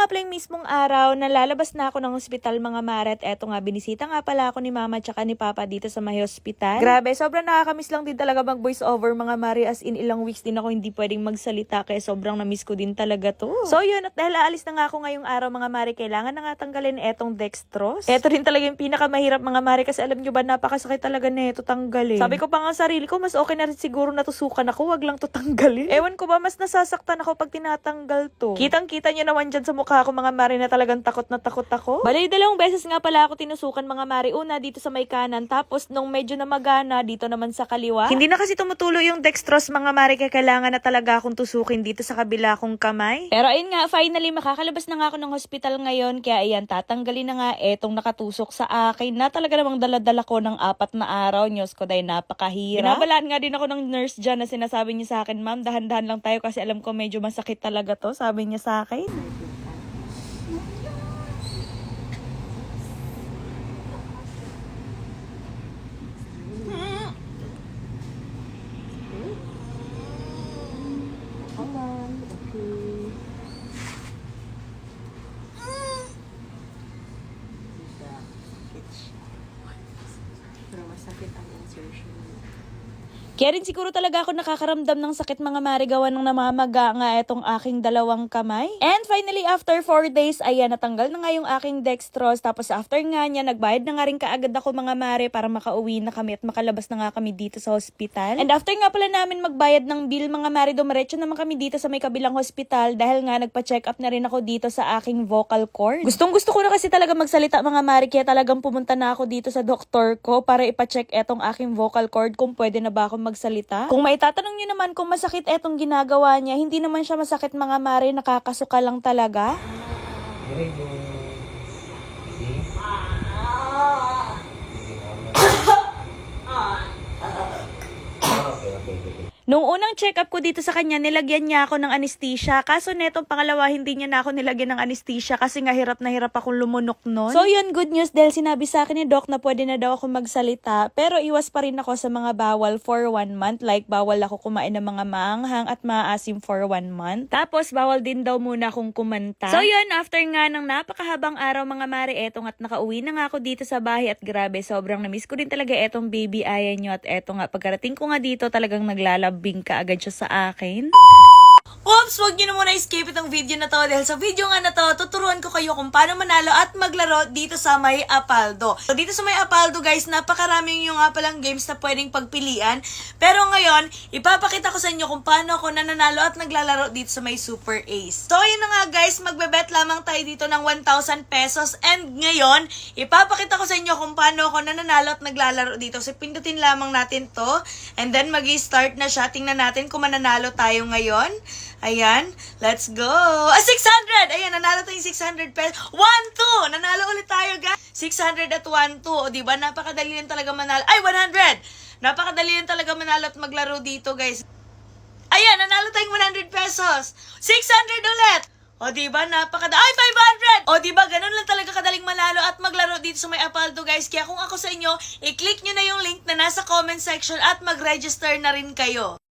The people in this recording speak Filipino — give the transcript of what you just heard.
nga pala yung mismong araw na lalabas na ako ng hospital mga mare at eto nga, binisita nga pala ako ni mama tsaka ni papa dito sa may hospital. Grabe, sobrang nakakamiss lang din talaga mag voice over mga mare, as in ilang weeks din ako hindi pwedeng magsalita kaya sobrang namiss ko din talaga to. So yun, at dahil aalis na nga ako ngayong araw mga mare, kailangan na nga tanggalin etong dextrose. Eto rin talaga yung pinakamahirap mga mare kasi alam nyo ba, napakasakit talaga na ito tanggalin. Sabi ko pa nga sarili ko, mas okay na rin siguro natusukan ako, wag lang to tanggalin. Ewan ko ba, mas nasasaktan ako pag tinatanggal to. Kitang-kita nyo naman dyan sa mukha ko mga mare na talagang takot na takot ako. Balay, dalawang beses nga pala ako tinusukan mga mare. Una dito sa may kanan, tapos nung medyo namagana dito naman sa kaliwa. Hindi na kasi tumutulo yung dextrose mga mare, kaya kailangan na talaga akong tusukin dito sa kabila kong kamay. Pero ayun nga, finally makakalabas na nga ako ng hospital ngayon, kaya ayan, tatanggalin na nga etong nakatusok sa akin na talaga namang daladala ko ng 4 na araw. Diyos ko, dahil napakahirap. Binabalaan nga din ako ng nurse dyan na sinasabi niya sa akin, ma'am, dahan-dahan lang tayo kasi alam ko medyo masakit talaga to, sabi niya sa akin. Pero masakit ang insertion. Kaya rin siguro talaga ako nakakaramdam ng sakit mga mare, gawa ng namamaga nga etong aking dalawang kamay. And finally, after 4 days, ayan, natanggal na nga yung aking dextrose. Tapos after nga niya, nagbayad na nga rin kaagad ako mga mare para makauwi na kami at makalabas na nga kami dito sa hospital. And after nga pala namin magbayad ng bill mga mare, dumiretso naman kami dito sa may kabilang hospital dahil nga nagpa-check up na rin ako dito sa aking vocal cord. Gustong gusto ko na kasi talaga magsalita mga mare, kaya talagang pumunta na ako dito sa doktor ko para ipa-check etong aking vocal cord kung pwede na ba ako magsalita. Kung maitatanong nyo naman kung masakit etong ginagawa niya, hindi naman siya masakit mga mare, nakakasuka lang talaga. Very good. Okay. Nung unang check-up ko dito sa kanya, nilagyan niya ako ng anesthesia. Kaso netong pangalawa, hindi niya na ako nilagyan ng anesthesia kasi nga hirap na hirap akong lumunok nun. So yun, good news dahil sinabi sa akin ni Doc na pwede na daw ako magsalita. Pero iwas pa rin ako sa mga bawal for 1 month. Like bawal ako kumain ng mga maanghang at maasim for 1 month. Tapos bawal din daw muna akong kumanta. So yun, after nga ng napakahabang araw mga mare, etong at nakauwi na nga ako dito sa bahay at grabe, sobrang namiss ko din talaga etong baby Aya nyo. At eto nga, pagkarating ko nga dito, talagang naglalabing ka agad siya sa akin. Oops! Huwag nyo na muna escape itong video na to dahil sa video nga na to, tuturuan ko kayo kung paano manalo at maglaro dito sa may Apaldo. So dito sa may Apaldo guys, napakaraming yung nga palang games na pwedeng pagpilian. Pero ngayon, ipapakita ko sa inyo kung paano ako nananalo at naglalaro dito sa may Super Ace. So yun na nga guys, magbebet lamang tayo dito ng 1,000 pesos. And ngayon, ipapakita ko sa inyo kung paano ako nananalo at naglalaro dito. So pindutin lamang natin to. And then mag-i-start na siya. Tingnan natin kung mananalo tayo ngayon. Ayan, let's go. 600! Ayan, nanalo tayong 600 pesos. 1-2! Nanalo ulit tayo, guys. 600 at 1-2. O, diba? Napakadali lang talaga manalo. Ay, 100! Napakadali lang talaga manalo at maglaro dito, guys. Ayan, nanalo tayong 100 pesos. 600 ulit! O, diba? Ay, 500! O, diba? Ganun lang talaga kadaling manalo at maglaro dito sa may Apaldo, guys. Kaya kung ako sa inyo, i-click nyo na yung link na nasa comment section at mag-register na rin kayo.